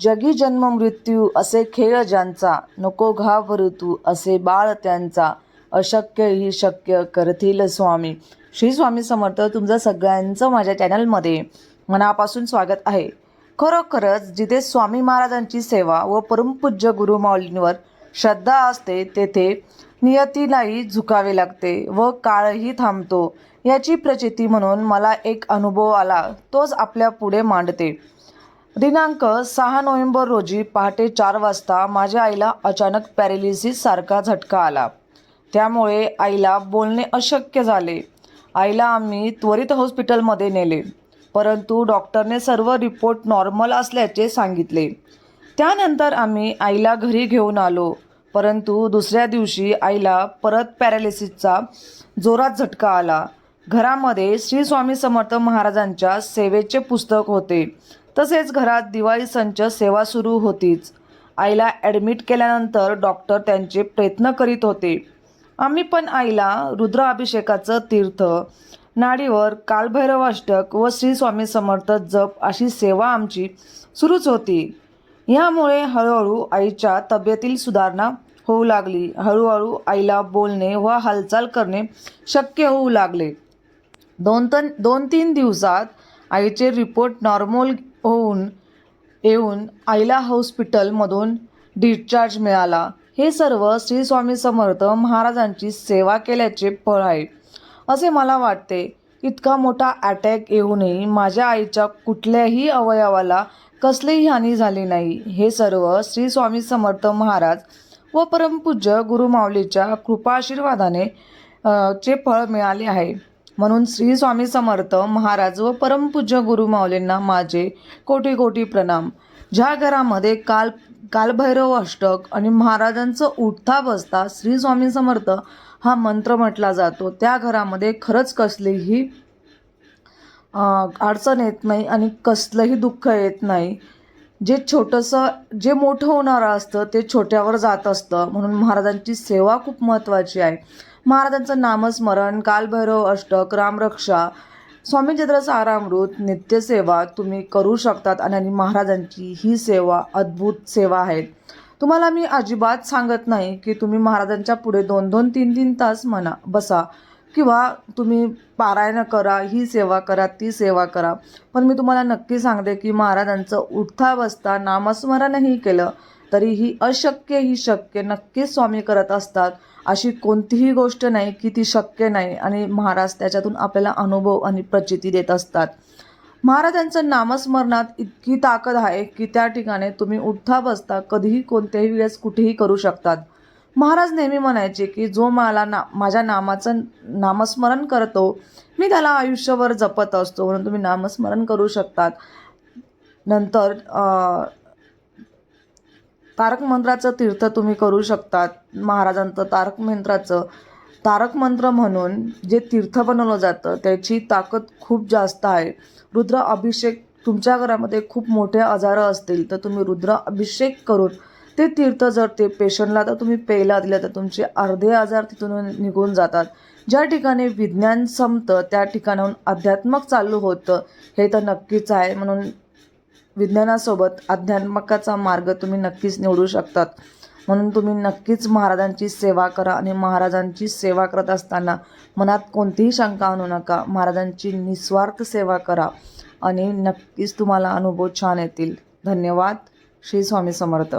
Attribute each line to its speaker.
Speaker 1: जगी जन्म मृत्यू असे खेळ ज्यांचा, नको घाबरू तू असे बाळ त्यांचा, अशक्य ही शक्य करतील स्वामी. श्री स्वामी समर्थ. तुमचं सगळ्यांचं माझ्या चॅनलमध्ये मनापासून स्वागत आहे. खरोखरच जिथे स्वामी महाराजांची सेवा व परमपूज्य गुरुमाऊलींवर श्रद्धा असते तेथे नियतीलाही झुकावे लागते व काळही थांबतो. याची प्रचिती म्हणून मला एक अनुभव आला, तोच आपल्या पुढे मांडते. दिनांक 6 नोव्हेंबर रोजी पहाटे 4 वाजता माझ्या आईला अचानक पॅरालिसिस सारखा झटका आला. त्यामुळे आईला बोलणे अशक्य झाले. आईला आम्ही त्वरित हॉस्पिटलमध्ये नेले, परंतु डॉक्टरने सर्व रिपोर्ट नॉर्मल असल्याचे सांगितले. त्यानंतर आम्ही आईला घरी घेऊन आलो, परंतु दुसऱ्या दिवशी आईला परत पॅरालिसिसचा जोरात झटका आला. घरामध्ये श्री स्वामी समर्थ महाराजांच्या सेवेचे पुस्तक होते, तसेच घरात दिवाळी संच सेवा सुरू होतीच. आईला ॲडमिट केल्यानंतर डॉक्टर त्यांचे प्रयत्न करीत होते. आम्ही पण आईला रुद्राभिषेकाचं तीर्थ, नाडीवर कालभैरवाष्टक व श्री स्वामी समर्थ जप अशी सेवा आमची सुरूच होती. यामुळे हळूहळू आईच्या तब्येतील सुधारणा होऊ लागली. हळूहळू आईला बोलणे व हालचाल करणे शक्य होऊ लागले. 2-3 दिवसात आईचे रिपोर्ट नॉर्मल होऊन येऊन आईला हॉस्पिटलमधून डिस्चार्ज मिळाला. हे सर्व श्री स्वामी समर्थ महाराजांची सेवा केल्याचे फळ आहे असे मला वाटते. इतका मोठा अटॅक येऊनही माझ्या आईच्या कुठल्याही अवयवाला कसलीही हानी झाली नाही. हे सर्व श्री स्वामी समर्थ महाराज व परमपूज्य गुरुमाऊलीच्या कृपाआशीर्वादाने चे फळ मिळाले आहे. म्हणून श्री स्वामी समर्थ महाराज व परमपूज्य गुरुमाऊलींना माझे कोटी कोटी प्रणाम. ज्या घरामध्ये कालभैरव अष्टक आणि महाराजांचं उठता बसता श्री स्वामी समर्थ हा मंत्र म्हटला जातो, त्या घरामध्ये खरंच कसलीही अडचण येत नाही आणि कसलंही दुःख येत नाही. जे मोठं होणारं असतं ते छोट्यावर जात असतं. म्हणून महाराजांची सेवा खूप महत्त्वाची आहे. महाराजांचं नामस्मरण, कालभैरव अष्टक, रामरक्षा, स्वामी चरित्र सारामृत, नित्यसेवा तुम्ही करू शकतात. आणि महाराजांची ही सेवा अद्भुत सेवा आहे. तुम्हाला मी अजिबात सांगत नाही की तुम्ही महाराजांच्या पुढे 2-2, 3-3 तास बसा किंवा तुम्ही पारायण करा, ही सेवा करा, ती सेवा करा. पण मी तुम्हाला नक्की सांगते की महाराजांचं उठता बसता नामस्मरणही केलं तरीही अशक्य ही शक्य नक्कीच स्वामी करत असतात. अशी कोणतीही गोष्ट नाही की ती शक्य नाही आणि महाराज त्याच्यातून आपल्याला अनुभव आणि प्रचिती देत असतात. महाराजांचं नामस्मरणात इतकी ताकद आहे की त्या ठिकाणी तुम्ही उठता बसता कधीही कोणत्याही वेळेस कुठेही करू शकतात. महाराज नेहमी म्हणायचे की जो माझ्या नामाचं नामस्मरण करतो मी त्याला आयुष्यभर जपत असतो. म्हणून तुम्ही नामस्मरण करू शकतात. नंतर तारक मंत्राचं तीर्थ तुम्ही करू शकतात. महाराजांचं तारक मंत्र म्हणून जे तीर्थ बनवलं जातं त्याची ताकद खूप जास्त आहे. रुद्र अभिषेक, तुमच्या घरामध्ये खूप मोठे आजार असतील तर तुम्ही रुद्र अभिषेक करून ते तीर्थ जर ते पेशंटला तर तुम्ही प्यायला दिलं तर तुमचे अर्धे आजार तिथून निघून जातात. ज्या ठिकाणी विज्ञान संपतं त्या ठिकाणाहून अध्यात्मक चालू होतं हे तर नक्कीच आहे. म्हणून विज्ञानासोबत अध्यात्मकाचा मार्ग तुम्ही नक्कीच निवडू शकतात. म्हणून तुम्ही नक्कीच महाराजांची सेवा करा आणि महाराजांची सेवा करत असताना मनात कोणतीही शंका आणू नका. महाराजांची निस्वार्थ सेवा करा आणि नक्कीच तुम्हाला अनुभव छान येतील. धन्यवाद. श्री स्वामी समर्थ.